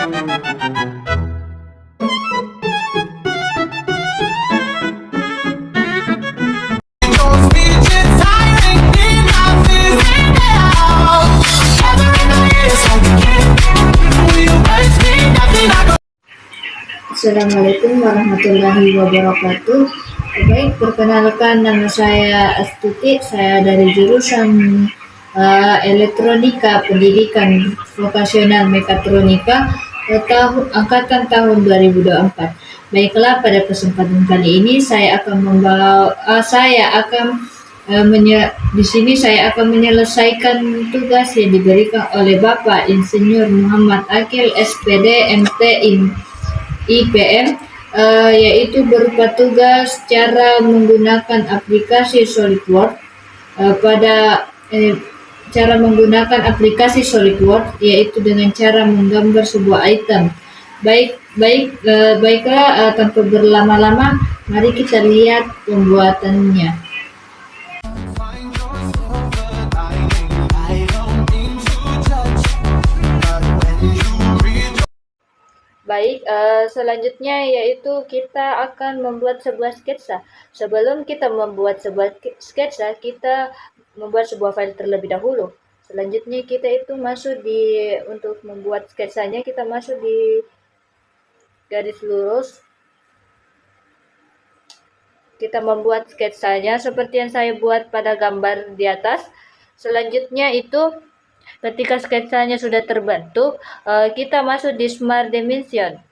Assalamualaikum warahmatullahi wabarakatuh. Baik, perkenalkan nama saya Astuti. Saya dari jurusan Elektronika Pendidikan Vokasional Mekatronika angkatan tahun 2024. Baiklah, pada kesempatan kali ini saya akan di sini saya akan menyelesaikan tugas yang diberikan oleh Bapak Insinyur Muhammad Akil SPD MT IPM, yaitu berupa tugas cara menggunakan aplikasi SolidWorks. Cara menggunakan aplikasi SolidWorks yaitu dengan cara menggambar sebuah item. Baiklah, tanpa berlama-lama, mari kita lihat pembuatannya. Baik, selanjutnya yaitu kita akan membuat sebuah sketsa. Sebelum kita membuat sebuah sketsa, kita membuat sebuah file terlebih dahulu. Selanjutnya kita itu untuk membuat sketsanya, kita masuk di garis lurus. Kita membuat sketsanya seperti yang saya buat pada gambar di atas. Selanjutnya itu ketika sketsanya sudah terbentuk, kita masuk di Smart Dimension.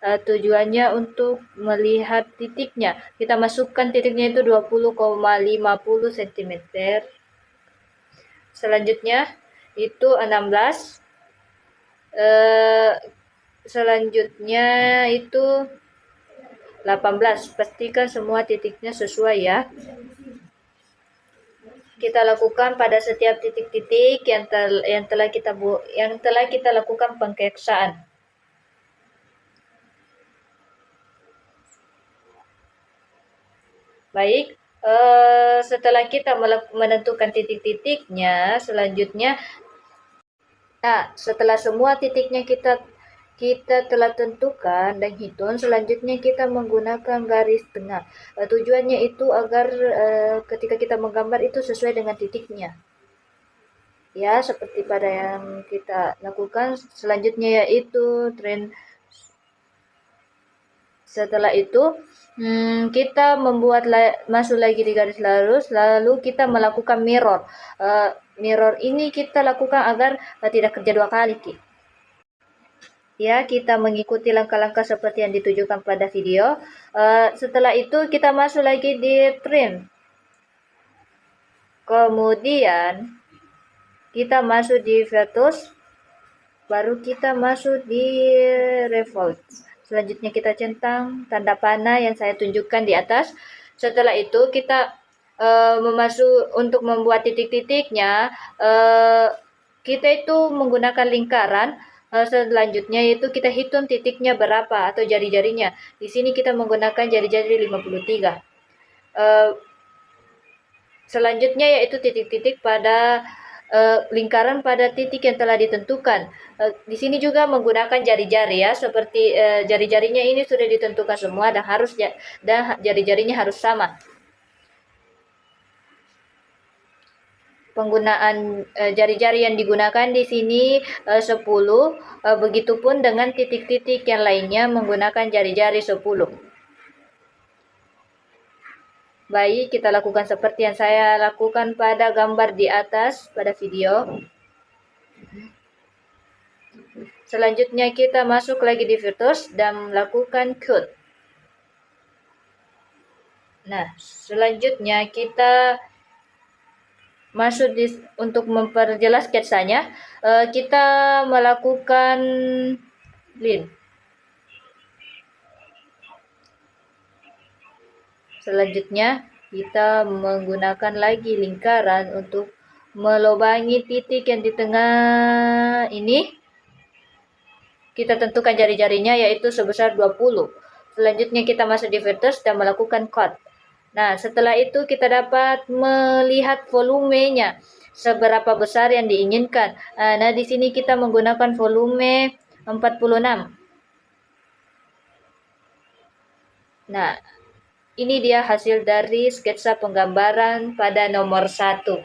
Tujuannya untuk melihat titiknya. Kita masukkan titiknya itu 20,50 cm. Selanjutnya itu 16. Selanjutnya itu 18. Pastikan semua titiknya sesuai ya. Kita lakukan pada setiap titik-titik yang telah kita lakukan pengkeksaan. Baik, setelah kita menentukan titik-titiknya, setelah semua titiknya kita telah tentukan dan hitung, selanjutnya kita menggunakan garis tengah. Tujuannya itu agar ketika kita menggambar itu sesuai dengan titiknya. Ya, seperti pada yang kita lakukan. Selanjutnya yaitu trend. Setelah itu kita masuk lagi di garis lurus, lalu kita melakukan mirror. Mirror ini kita lakukan agar tidak kerja dua kali. Ya, kita mengikuti langkah-langkah seperti yang ditujukan pada video. Setelah itu kita masuk lagi di trim. Kemudian kita masuk di vertex, baru kita masuk di revolve. Selanjutnya kita centang tanda panah yang saya tunjukkan di atas. Setelah itu kita untuk membuat titik-titiknya, kita itu menggunakan lingkaran. Selanjutnya yaitu kita hitung titiknya berapa atau jari-jarinya. Di sini kita menggunakan jari-jari 53. Selanjutnya yaitu titik-titik pada lingkaran pada titik yang telah ditentukan. Di sini juga menggunakan jari-jari ya, seperti jari-jarinya ini sudah ditentukan semua dan jari-jarinya harus sama. Penggunaan jari-jari yang digunakan di sini 10, begitupun dengan titik-titik yang lainnya menggunakan jari-jari 10. Baik, kita lakukan seperti yang saya lakukan pada gambar di atas pada video. Selanjutnya kita masuk lagi di vertex dan melakukan cut. Nah, selanjutnya kita masuk untuk memperjelas sketsanya, kita melakukan line. Selanjutnya kita menggunakan lagi lingkaran untuk melubangi titik yang di tengah ini. Kita tentukan jari-jarinya yaitu sebesar 20. Selanjutnya kita masuk di vertex dan melakukan cut. Nah, setelah itu kita dapat melihat volumenya. seberapa besar yang diinginkan. Nah, di sini kita menggunakan volume 46. Nah, ini dia hasil dari sketsa penggambaran pada nomor 1.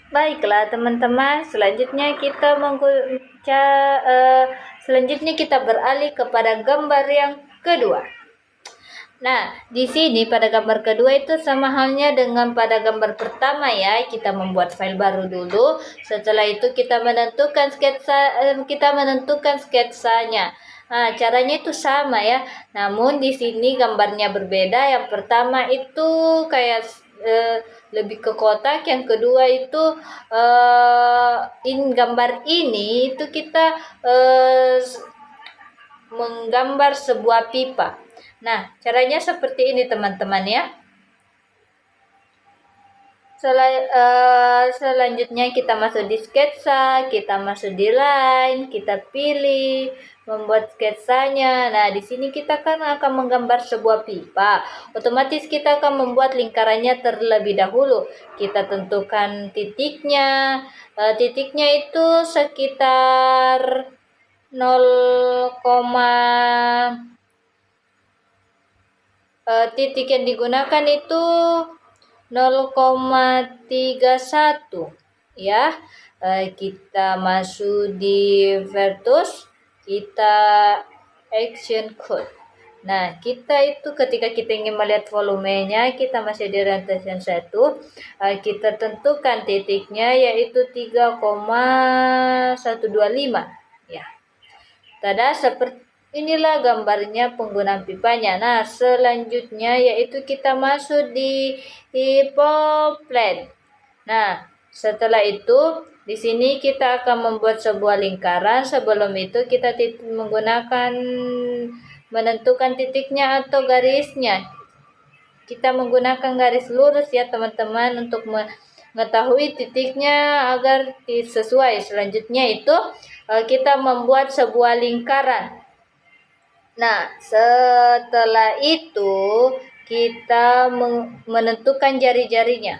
Baiklah teman-teman, selanjutnya kita beralih kepada gambar yang kedua. Nah, di sini pada gambar kedua itu sama halnya dengan pada gambar pertama ya. Kita membuat file baru dulu. Setelah itu kita menentukan sketsanya. Nah, caranya itu sama ya. Namun di sini gambarnya berbeda. Yang pertama itu kayak lebih ke kotak, yang kedua itu gambar ini itu kita menggambar sebuah pipa. Nah, caranya seperti ini teman-teman ya. Selanjutnya kita masuk di sketsa, kita masuk di line, kita pilih membuat sketsanya. Nah, di sini kita kan akan menggambar sebuah pipa. Otomatis kita akan membuat lingkarannya terlebih dahulu. Kita tentukan titiknya. Titiknya itu sekitar 0, titik yang digunakan itu 0,31 ya. Kita masuk di Vertus, kita action code. Nah, kita itu ketika kita ingin melihat volumenya, kita masih di rentetan 1, kita tentukan titiknya yaitu 3,125 ya. Tada, seperti inilah gambarnya penggunaan pipanya. Nah, selanjutnya yaitu kita masuk di plan. Nah, setelah itu di sini kita akan membuat sebuah lingkaran. Sebelum itu kita menentukan titiknya atau garisnya. Kita menggunakan garis lurus ya teman-teman untuk mengetahui titiknya agar sesuai. Selanjutnya itu kita membuat sebuah lingkaran. Nah, setelah itu kita menentukan jari-jarinya.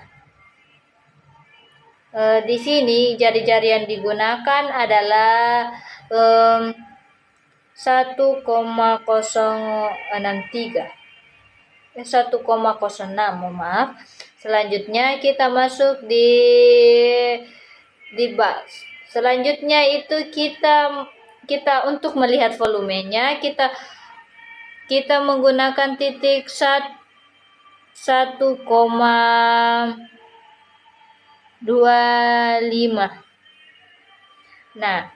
Di sini jari-jari yang digunakan adalah 1,063. 1,06, maaf. Selanjutnya kita masuk di bus. Selanjutnya itu kita untuk melihat volumenya kita menggunakan titik 1,25. Nah,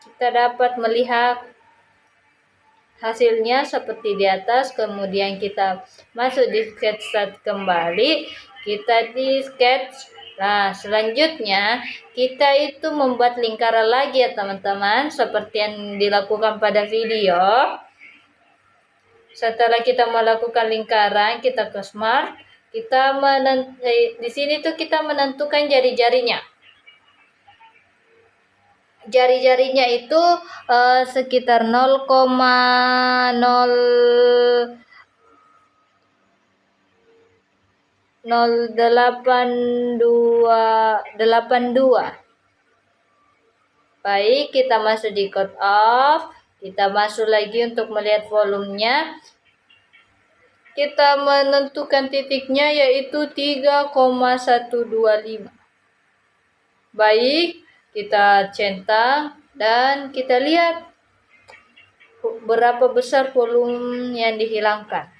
kita dapat melihat hasilnya seperti di atas. Kemudian kita masuk di sketsa kembali, kita di sketch. Nah, selanjutnya kita itu membuat lingkaran lagi ya teman-teman, seperti yang dilakukan pada video. Setelah kita melakukan lingkaran, kita ke smart. Di sini tuh kita menentukan jari-jarinya. Jari-jarinya itu sekitar 0,082. Baik, kita masuk di cut off. Kita masuk lagi untuk melihat volumenya. Kita menentukan titiknya yaitu 3,125. Baik, kita centang dan kita lihat berapa besar volume yang dihilangkan.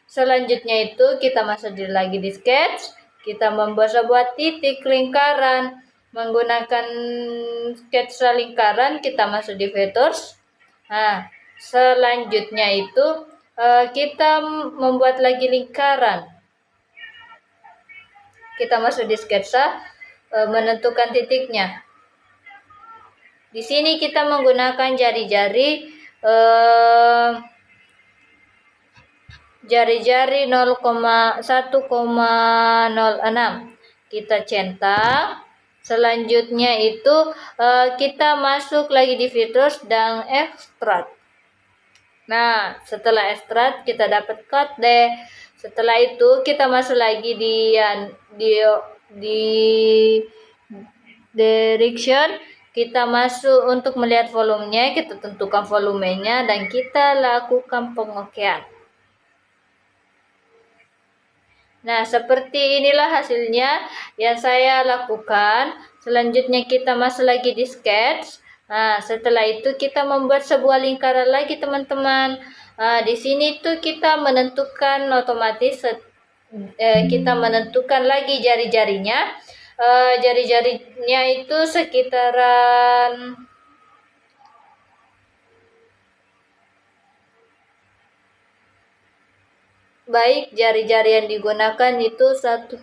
Selanjutnya itu kita masuk lagi di sketch, kita membuat sebuah titik lingkaran menggunakan sketsa lingkaran. Kita masuk di vectors. Nah, selanjutnya itu kita membuat lagi lingkaran. Kita masuk di sketsa, menentukan titiknya. Di sini kita menggunakan jari-jari 1,06. Kita centang. Selanjutnya itu kita masuk lagi di filters dan extract. Nah, setelah extract kita dapat code deh. Setelah itu kita masuk lagi di direction, kita masuk untuk melihat volumenya, kita tentukan volumenya dan kita lakukan pengokean. Nah, seperti inilah hasilnya yang saya lakukan. Selanjutnya kita masuk lagi di sketch. Nah, setelah itu kita membuat sebuah lingkaran lagi, teman-teman. Di sini tuh kita menentukan otomatis kita menentukan lagi jari-jarinya. Jari-jarinya itu sekitaran baik jari-jari yang digunakan itu 1,06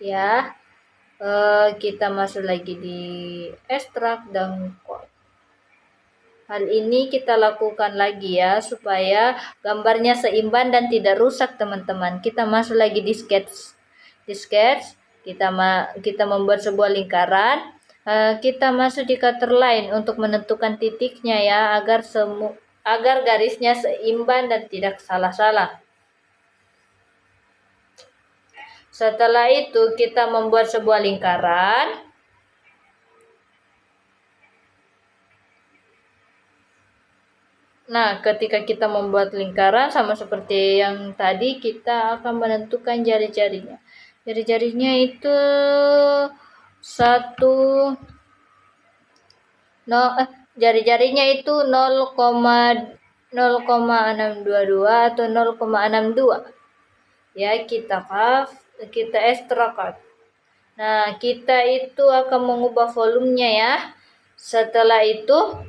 ya. Kita masuk lagi di extract dan code. Hal ini kita lakukan lagi ya supaya gambarnya seimbang dan tidak rusak, teman-teman. Kita masuk lagi di sketch. Di sketch kita membuat sebuah lingkaran. Kita masuk di cutter line untuk menentukan titiknya ya, agar garisnya seimbang dan tidak salah-salah. Setelah itu kita membuat sebuah lingkaran. Nah, ketika kita membuat lingkaran sama seperti yang tadi, kita akan menentukan jari-jarinya. Jari-jarinya itu jari-jarinya itu 0,0622 atau 0,62. Ya, kita extract. Nah, kita itu akan mengubah volumenya ya. Setelah itu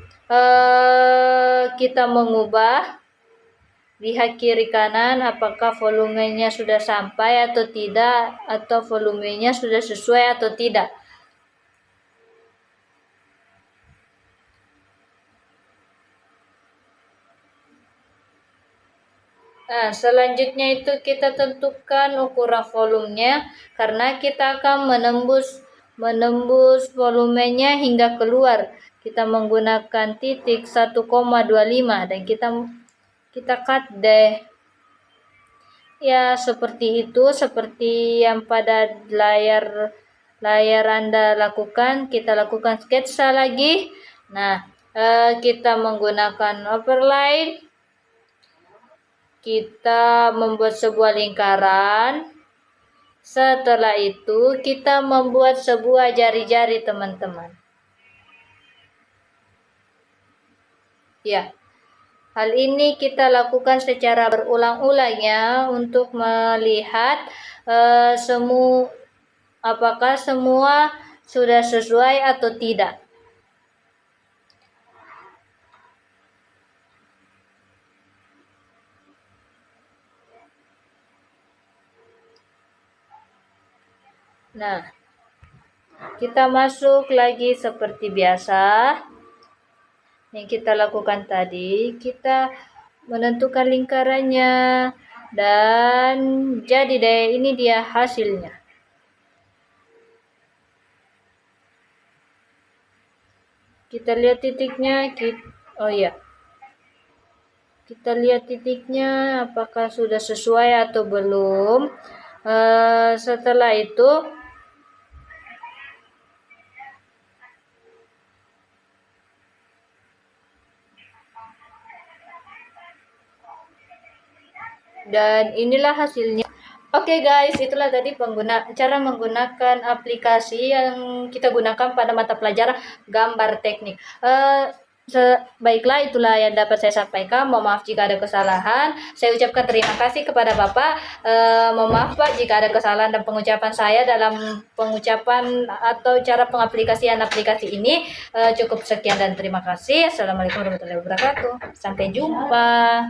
kita mengubah, lihat kiri kanan apakah volumenya sudah sampai atau tidak, atau volumenya sudah sesuai atau tidak. Nah, selanjutnya itu kita tentukan ukuran volumenya karena kita akan menembus volumenya hingga keluar. Kita menggunakan titik 1,25 dan kita cut deh. Ya, seperti itu, seperti yang pada layar Anda lakukan. Kita lakukan sketsa lagi. Nah, kita menggunakan overlay. Kita membuat sebuah lingkaran. Setelah itu kita membuat sebuah jari-jari, teman-teman. Ya, hal ini kita lakukan secara berulang-ulang ya untuk melihat apakah semua sudah sesuai atau tidak. Nah, kita masuk lagi seperti biasa. Yang kita lakukan tadi, kita menentukan lingkarannya dan jadi deh, ini dia hasilnya. Kita lihat titiknya, kita lihat titiknya apakah sudah sesuai atau belum. Setelah itu dan inilah hasilnya. Oke guys, itulah tadi cara menggunakan aplikasi yang kita gunakan pada mata pelajaran gambar teknik. Baiklah, itulah yang dapat saya sampaikan. Mohon maaf jika ada kesalahan. Saya ucapkan terima kasih kepada Bapak. Mohon maaf Pak jika ada kesalahan dan pengucapan saya dalam pengucapan atau cara pengaplikasian aplikasi ini. Cukup sekian dan terima kasih. Assalamualaikum warahmatullahi wabarakatuh. Sampai jumpa.